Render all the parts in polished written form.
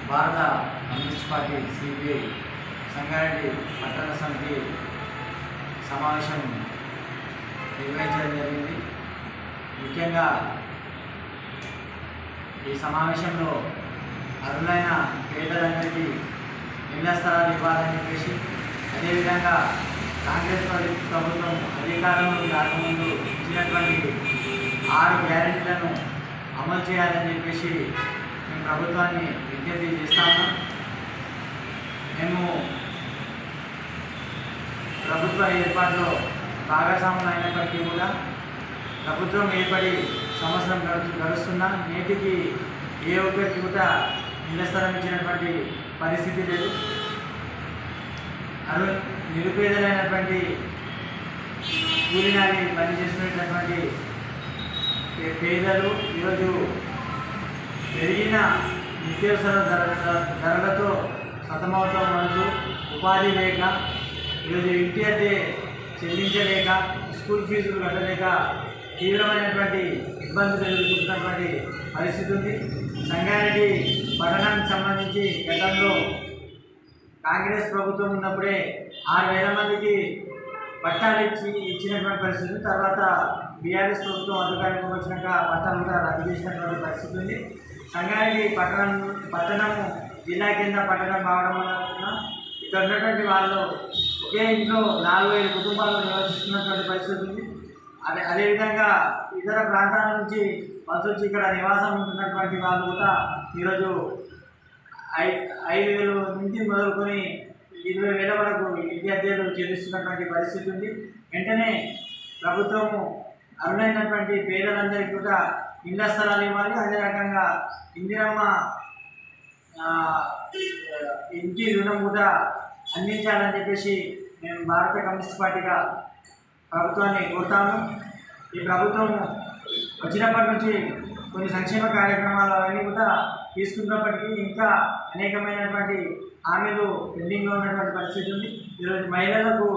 భారత communist party CPI Sangareddy పట్టణ సమితి సమావేశం నిర్వహించడం జరిగింది. ముఖ్యంగా ఈ సమావేశంలో అర్హులైన పేదలందరికీ ఇళ్ల స్థలాలు ఇవ్వాలని చెప్పేసి, అదేవిధంగా కాంగ్రెస్ ప్రభుత్వం అధికారంలోకి రాకముందు ఇచ్చినటువంటి 6 గ్యారెంటీలను అమలు చేయాలని చెప్పేసి మేము ప్రభుత్వాన్ని విజ్ఞప్తి చేస్తాము. మేము ప్రభుత్వ ఏర్పాటులో భాగస్వాములు అయినప్పటికీ కూడా ప్రభుత్వం ఏర్పడి సంవత్సరం గడుస్తున్నా నేటికి ఏ ఒక్కరికి కూడా ఇళ్ల స్థలం ఇచ్చినటువంటి పరిస్థితి లేదు. నిరుపేదలైనటువంటి కూలినాలి పని చేసుకునేటటువంటి పేదలు ఈరోజు పెరిగిన నిత్యావసర ధరలతో సతమవుతూ ఉపాధి లేక, ఈరోజు ఇంటి అద్దె చెల్లించలేక, స్కూల్ ఫీజులు కట్టలేక తీవ్రమైనటువంటి ఇబ్బందులు ఎదుర్కొంటున్నటువంటి పరిస్థితి ఉంది. సంగారెడ్డి పట్టణానికి సంబంధించి గతంలో కాంగ్రెస్ ప్రభుత్వం ఉన్నప్పుడే 6,000 మందికి పట్టాలు ఇచ్చినటువంటి పరిస్థితి. తర్వాత బీఆర్ఎస్ ప్రభుత్వం అధికారంలోకి వచ్చినాక పట్టాలు కూడా రద్దు చేసినటువంటి పరిస్థితి ఉంది. సంగారెడ్డి పట్టణము జిల్లా కింద పట్టణం కావడం వలన ఇక్కడ ఉన్నటువంటి వాళ్ళు ఒకే ఇంట్లో 4,000 కుటుంబాలు నివసిస్తున్నటువంటి పరిస్థితి ఉంది. అదేవిధంగా ఇతర ప్రాంతాల నుంచి వచ్చి ఇక్కడ నివాసం ఉంటున్నటువంటి వాళ్ళు కూడా ఈరోజు 5,000 నుంచి మొదలుకొని 20,000 వరకు ఇంటి అద్దెలు చెల్లిస్తున్నటువంటి పరిస్థితి ఉంది. వెంటనే ప్రభుత్వము అర్హులైనటువంటి పేదలందరికీ కూడా ఇళ్ల స్థలాలు ఇవ్వాలి. అదే రకంగా ఇందిరమ్మ ఇంటి రుణం కూడా అందించాలని చెప్పేసి మేము భారత కమ్యూనిస్ట్ పార్టీగా ప్రభుత్వాన్ని కోరుతాము. ఈ ప్రభుత్వం వచ్చినప్పటి నుంచి కొన్ని సంక్షేమ కార్యక్రమాలు అవన్నీ కూడా తీసుకున్నప్పటికీ ఇంకా అనేకమైనటువంటి హామీలు పెండింగ్లో ఉన్నటువంటి పరిస్థితి ఉంది. ఈరోజు మహిళలకు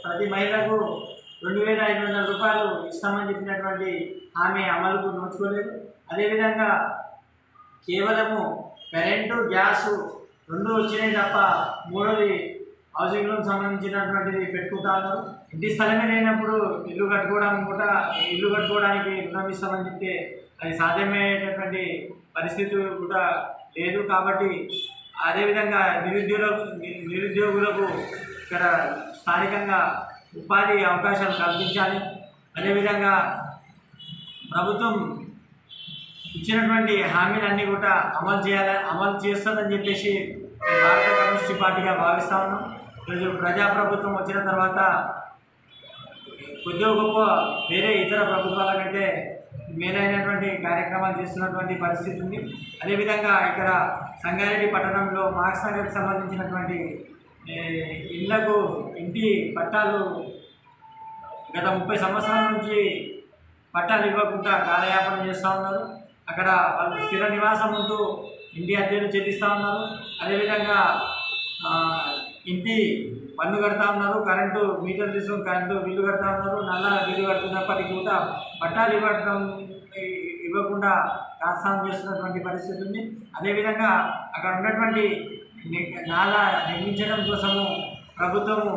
ప్రతి మహిళకు 2,500 రూపాయలు ఇస్తామని చెప్పినటువంటి హామీ అమలుకు నోచుకోలేదు. అదేవిధంగా కేవలము కరెంటు, గ్యాసు 2 వచ్చినాయి తప్ప 3వది హౌసింగ్ లోన్ సంబంధించినటువంటిది పెట్టుకుంటా ఉన్నారు. ఇంటి స్థలమే లేనప్పుడు ఇల్లు కట్టుకోవడానికి రుణం ఇస్తామని చెప్తే అది సాధ్యమయ్యేటటువంటి పరిస్థితి కూడా లేదు. కాబట్టి అదేవిధంగా నిరుద్యోగులకు ఇక్కడ స్థానికంగా ఉపాధి అవకాశాలు కల్పించాలి. అదేవిధంగా ప్రభుత్వం ఇచ్చినటువంటి హామీలన్నీ కూడా అమలు చేస్తుందని చెప్పేసి భారత కమ్యూనిస్ట్ పార్టీగా భావిస్తా ఉన్నాం. ఈరోజు ప్రజాప్రభుత్వం వచ్చిన తర్వాత కొద్దిగా గొప్ప వేరే ఇతర ప్రభుత్వాల కంటే మేలైనటువంటి కార్యక్రమాలు చేస్తున్నటువంటి పరిస్థితి ఉంది. అదేవిధంగా ఇక్కడ సంగారెడ్డి పట్టణంలో మార్క్స్ నగర్కి సంబంధించినటువంటి ఇళ్లకు ఇంటి పట్టాలు గత 30 సంవత్సరాల నుంచి పట్టాలు ఇవ్వకుండా కాలయాపన చేస్తూ ఉన్నారు. అక్కడ వాళ్ళు స్థిర నివాసం ఉంటూ ఇంటి అద్దెలు చెల్లిస్తూ ఉన్నారు. అదేవిధంగా ఇంటి పన్ను కడతా ఉన్నారు, కరెంటు మీటర్లు తీసుకుని కరెంటు బిల్లు కడతా ఉన్నారు, నల్ల బిల్లు కడుతున్నప్పటికీ కూడా పట్టాలు ఇవ్వకుండా కాస్తాం చేస్తున్నటువంటి పరిస్థితి ఉంది. అదేవిధంగా అక్కడ ఉన్నటువంటి నాలా నిర్మించడం కోసము ప్రభుత్వము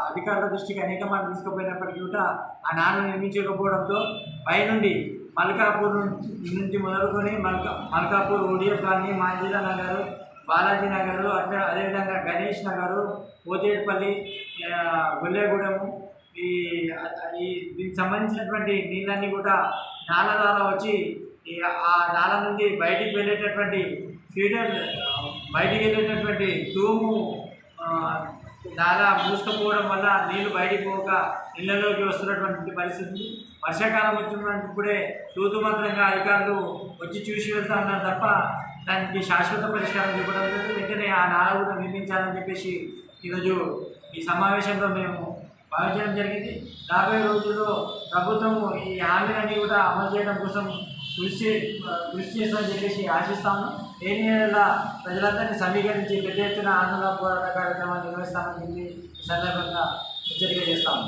అధికారుల దృష్టికి అనేక మంది తీసుకుపోయినప్పటికీ కూడా ఆ నాలా నిర్మించకపోవడంతో పైనుండి మల్కాపూర్ నుంచి మొదలుకొని మల్కాపూర్ ఓడిఎఫ్ కాలనీ, మాంజీలా నగర్, బాలాజీ నగర్, అదేవిధంగా గణేష్ నగర్, పోతేటిపల్లి, గొల్లెగూడెము దీనికి సంబంధించినటువంటి నీళ్ళన్నీ కూడా నాల ద్వారా వచ్చి ఆ నాల నుండి బయటికి వెళ్ళేటటువంటి తూము నాలా మూసుకుపోవడం వల్ల నీళ్లు బయటికి పోక ఇళ్లలోకి వస్తున్నటువంటి పరిస్థితి. వర్షాకాలం వచ్చినప్పుడే తూతుమంత్రంగా అధికారులు వచ్చి చూసి వెళ్తా ఉన్నారు తప్ప దానికి శాశ్వత పరిష్కారం చూపడం లేదు. వెంటనే ఆ నాల కూడా నిర్మించాలని చెప్పేసి ఈరోజు ఈ సమావేశంలో మేము భావించడం జరిగింది. రాబోయే రోజుల్లో ప్రభుత్వము ఈ హామీలన్నీ కూడా అమలు చేయడం కోసం కృషి చేస్తామని చెప్పేసి ఆశిస్తాము. లేని ప్రజలందరినీ సమీకరించి పెద్ద ఎత్తున ఆందోళన పోరాట కార్యక్రమాలు నిర్వహిస్తామని చెప్పి ఈ సందర్భంగా హెచ్చరిక చేస్తాము.